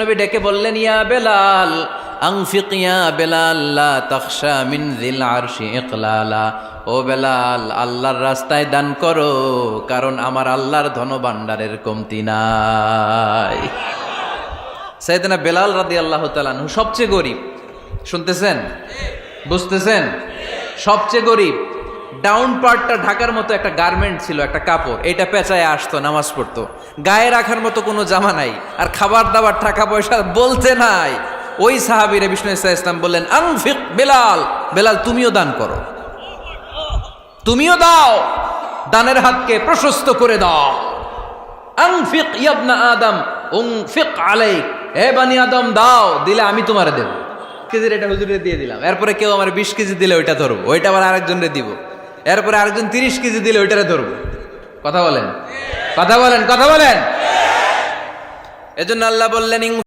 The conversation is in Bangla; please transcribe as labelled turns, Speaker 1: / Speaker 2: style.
Speaker 1: নবী ডেকে বললেন, ইয়া বেলাল আনফিক ইয়া বেলাল লা তাখশা মিন যিল আরশি ইকলালা। ও বেলাল, আল্লাহর রাস্তায় দান করো, কারণ আমার আল্লাহর ধনভাণ্ডারের কমতি নাই। সাইয়েদনা বেলাল রাদিয়াল্লাহু তাআলা আনহু সবচেয়ে গরিব। শুনতেছেন? বুঝতেছেন? সবচেয়ে গরিব। ডাউন পার্টটা ঢাকার মতো একটা গার্মেন্ট ছিল, একটা কাপড়, এটা পেঁচায় আসতো, নামাজ পড়তো। গায়ে রাখার মতো কোনো জামা নাই, আর খাবার দাবার টাকা পয়সা বলতে নাই। ওই সাহাবীরে বিষ্ণু ইসলাম বললেন, আনফিক বেলাল, বেলাল তুমিও দান করো, তুমিও দাও, দানের হাতকে প্রশস্ত করে দাও। আনফিক ইবনা আদম উনফিক আলাইক, হে বানি আদম দাও, দিলে আমি তোমারে দেব। কেজির এটা হুজুরে দিয়ে দিলাম, এরপরে কেউ আমার 20 কেজি দিলে ওইটা ধরবো, ওইটা আবার আরেকজনরে দিব, এরপরে আরেকজন 30 কেজি দিলে ওইটারে ধরবো। কথা বলেন, কথা বলেন, কথা বলেন। এজন্য আল্লাহ বললেন